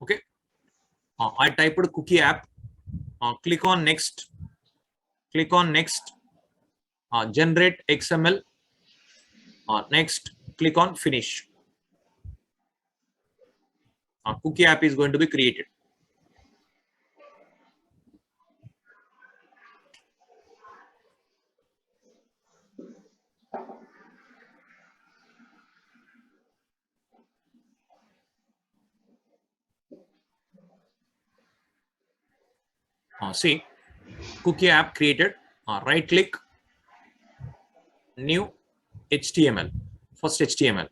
Okay. I typed cookie app. Click on next. Click on next. Generate XML. Next, click on finish. Cookie app is going to be created. See, cookie app created. Right click, new HTML. First HTML.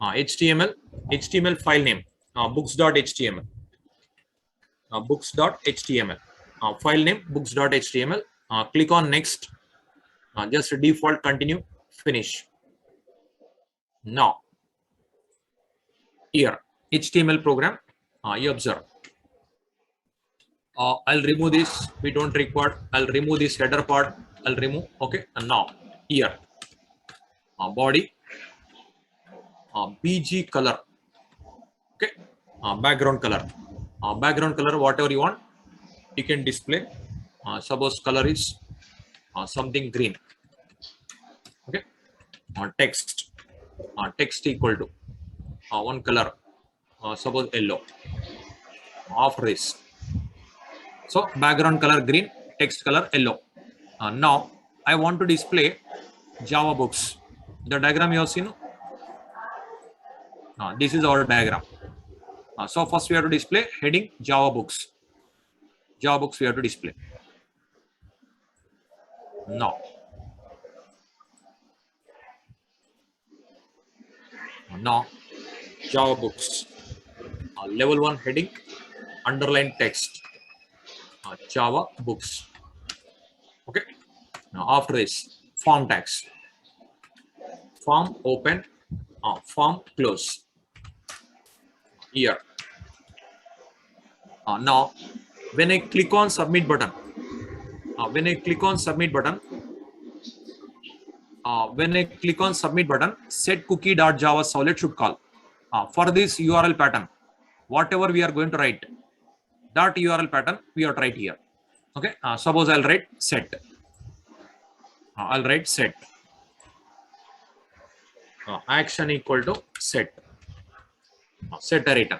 HTML file name. Books.html. Books.html. File name books.html. Click on next. Just default continue, finish. Now, here HTML program. You observe. I'll remove this. We don't require. I'll remove this header part. I'll remove. Okay. And now here body BG color. Okay. Background color. Background color whatever you want. You can display. Suppose color is something green. Okay. Text. Text equal to one color. Suppose yellow. After this. So background color green, text color yellow. Now I want to display Java books. The diagram you have seen. This is our diagram. So first we have to display heading Java books. Java books we have to display. Now Java books. Level 1 heading, underline text. Java books. Okay. Now after this, form tags. Form open, form close. Here. Now, when I click on submit button, set cookie.java solid should call. For this URL pattern, whatever we are going to write, that URL pattern we have to write here. Okay. Suppose I'll write set. Action equal to set. Set a return.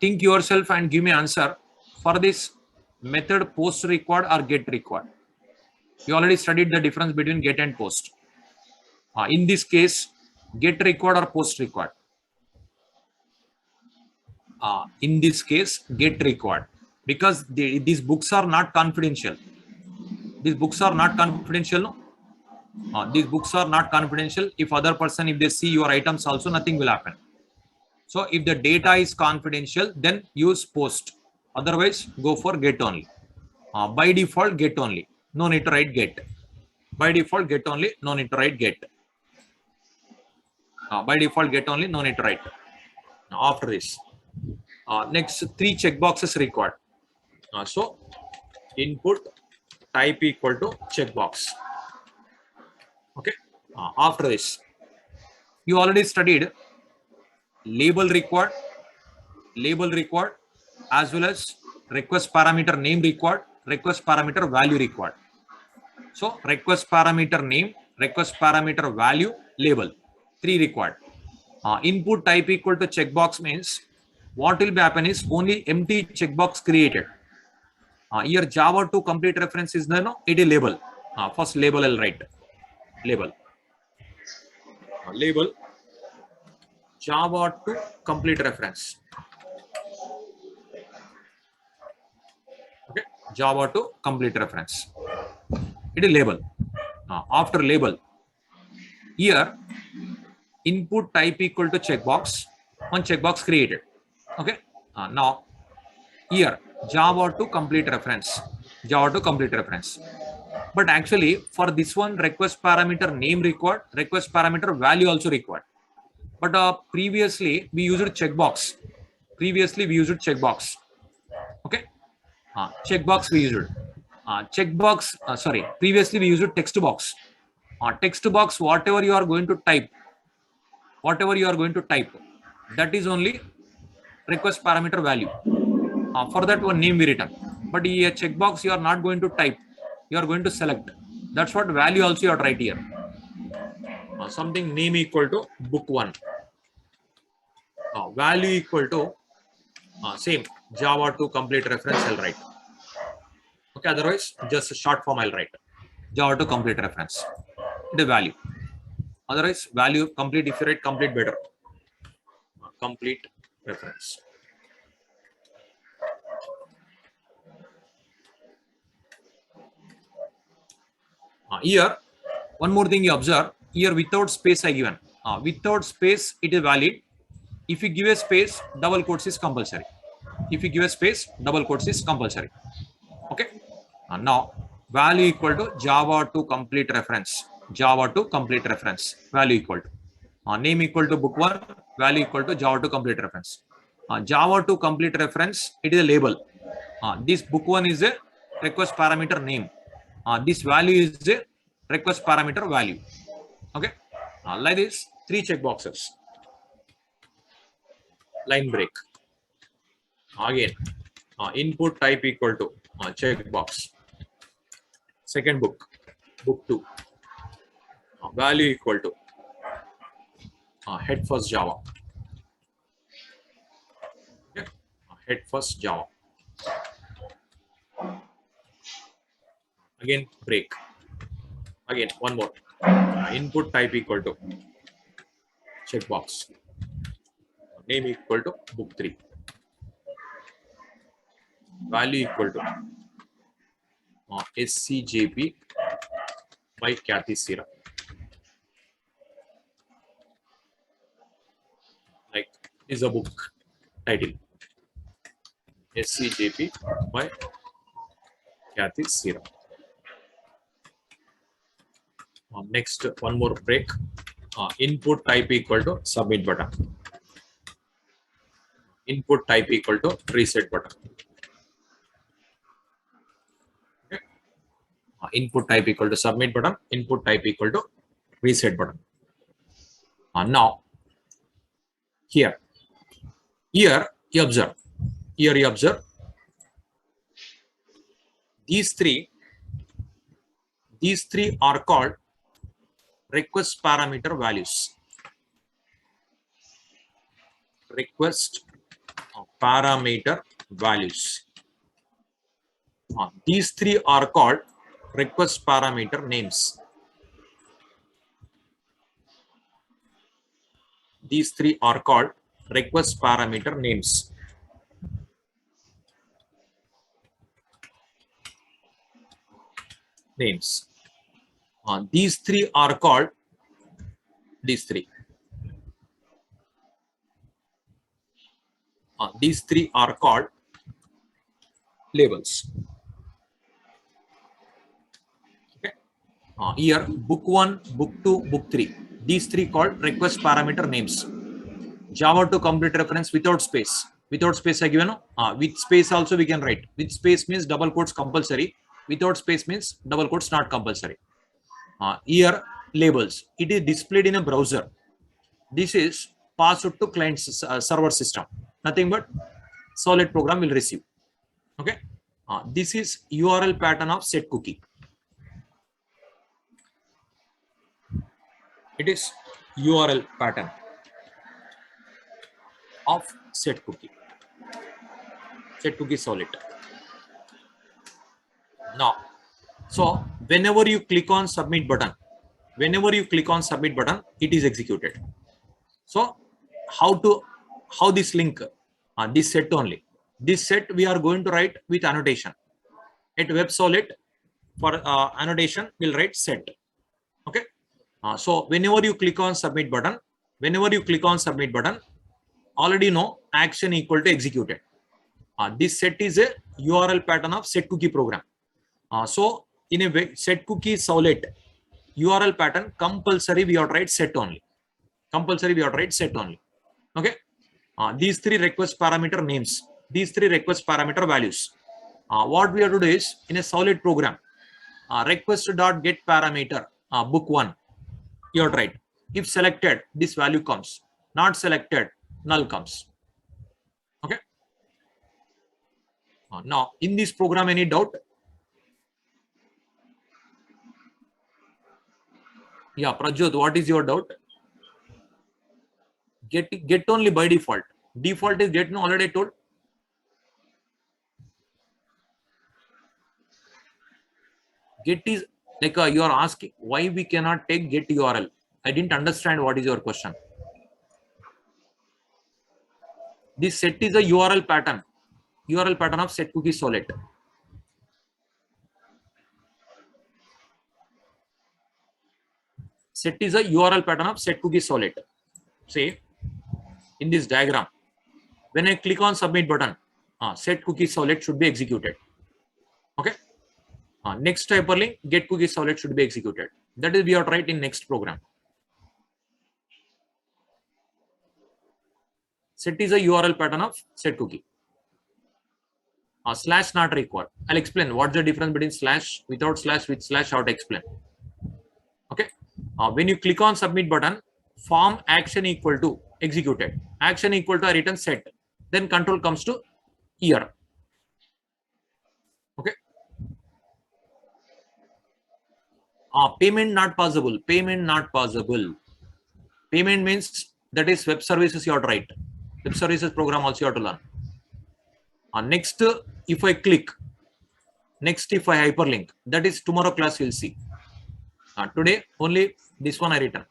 Think yourself and give me answer for this method post required or get required. You already studied the difference between get and post. In this case, get required or post required. In this case, get required because these books are not confidential. These books are not confidential. No? These books are not confidential. If other person, if they see your items also, nothing will happen. So if the data is confidential, then use post. Otherwise, go for get only. By default, get only. No need to write get. By default, get only. No need to write get. By default, get only. No need to write. After this, next 3 checkboxes required. So input type equal to checkbox. Okay. After this, you already studied label required, as well as request parameter name required, request parameter value required. So request parameter name, request parameter value, label, 3 required. Input type equal to checkbox means what will be happen is only empty checkbox created. Here Java to complete reference is there, no? It is label. First label I'll write. Label. Label Java to complete reference. Okay. Java to complete reference. It is label. After label, here input type equal to checkbox. One checkbox created. Okay. Now here Java to complete reference. Java to complete reference. But actually for this one request parameter name required, request parameter value also required. But previously we used checkbox. Okay. Checkbox we used. Previously we used text box. Text box, whatever you are going to type, that is only request parameter value. For that one name we written, but a checkbox you are not going to type, you are going to select. That's what value also you are write here. Something name equal to book 1, value equal to same Java 2 complete reference I'll write. Okay, otherwise just a short form I'll write Java 2 complete reference, the value. Otherwise value complete, if you write complete better, complete reference. Here one more thing you observe here, without space I given, without space it is valid. If you give a space, double quotes is compulsory. If you give a space, double quotes is compulsory. Okay. Now value equal to Java 2 complete reference, Java 2 complete reference, value equal to name equal to book 1, value equal to Java 2 complete reference. Java 2 complete reference, it is a label. This book 1 is a request parameter name. This value is a request parameter value. Okay. Like this, 3 checkboxes. Line break. Again, input type equal to checkbox. Second book, book 2. Value equal to head first Java. Okay. Head first Java. Again break. Again one more. Input type equal to checkbox. Name equal to book 3. Value equal to SCJP by Kathy Sira. Like is a book title. SCJP by Kathy Sira. Next one more break. Input type equal to submit button. Input type equal to reset button. Okay. Input type equal to submit button. Input type equal to reset button. Now here you observe. Here you observe these three are called request parameter values. Request parameter values. These 3 are called request parameter names. These 3 are called request parameter names. Names. These 3 are called these 3. These 3 are called labels. Okay. Here book 1, book 2, book 3. These 3 called request parameter names. Java 2 complete reference without space. Without space I given. With space also we can write. With space means double quotes compulsory. Without space means double quotes not compulsory. Here labels. It is displayed in a browser. This is passed to client's server system. Nothing but solid program will receive. Okay. This is URL pattern of set cookie. It is URL pattern of set cookie. Set cookie solid. Now, so whenever you click on submit button, it is executed. So how this link, this set only. This set we are going to write with annotation. At WebSolid for annotation we'll write set. Okay. So whenever you click on submit button, already know action equal to executed. This set is a URL pattern of set cookie program. So in a way, set cookie solid URL pattern compulsory we have to write set only. Okay. These 3 request parameter names, these 3 request parameter values. What we have to do is in a solid program, request.get parameter book 1 you have to write. If selected, this value comes. Not selected, null comes. Okay. Now in this program, any doubt? Yeah, Prajot, what is your doubt? Get only by default. Default is get, no, already told. Get is like you are asking why we cannot take get URL. I didn't understand what is your question. This set is a URL pattern of set cookie solid. Set is a URL pattern of set cookie solid. Say in this diagram, when I click on submit button, set cookie solid should be executed. Okay. Next hyperlink get cookie solid should be executed. That is we are right in next program. Set is a URL pattern of set cookie. Slash not required. I'll explain what's the difference between slash, without slash, with slash, how to explain. Okay. When you click on submit button, form action equal to executed. Action equal to a written set. Then control comes to here. Okay. Payment not possible. Payment not possible. Payment means that is web services you have to write. Web services program also you have to learn. Next, if I click, next if I hyperlink, that is tomorrow class you'll see. Today only this one I written.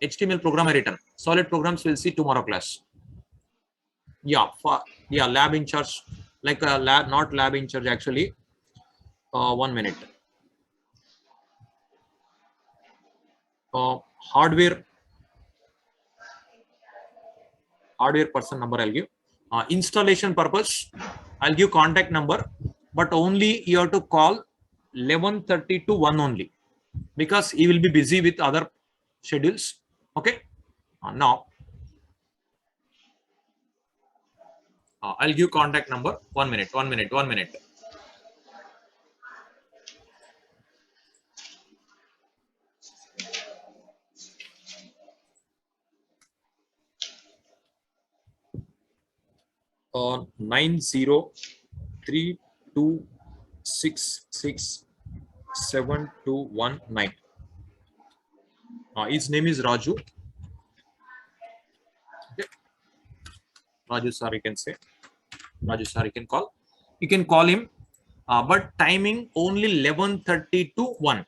HTML program I written. Solid programs we'll see tomorrow class. Yeah, lab in charge, like a lab, not lab in charge actually. 1 minute. Hardware person number I'll give. Installation purpose, I'll give contact number, but only you have to call 11:30 to 1 only, because he will be busy with other schedules. Okay. Now I'll give contact number. 1 minute. 9032667219. His name is Raju. Okay. Raju sir, you can say. Raju sir, you can call. You can call him, but timing only 11:30 to 1.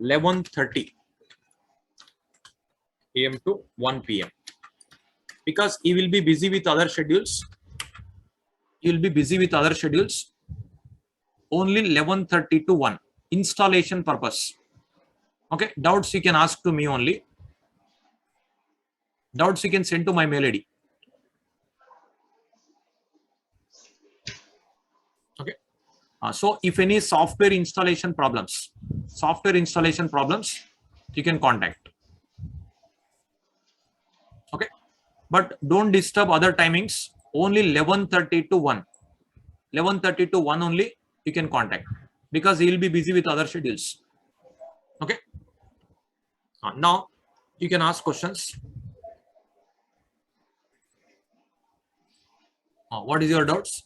11:30 a.m. to 1 p.m. because he will be busy with other schedules. Only 11:30 to 1. Installation purpose. Okay. Doubts you can ask to me only. Doubts you can send to my mail ID. Okay. So if any software installation problems, you can contact. Okay. But don't disturb other timings. Only 11:30 to 1. 11:30 to 1 only you can contact, because he will be busy with other schedules. Okay. Now you can ask questions. What is your doubts?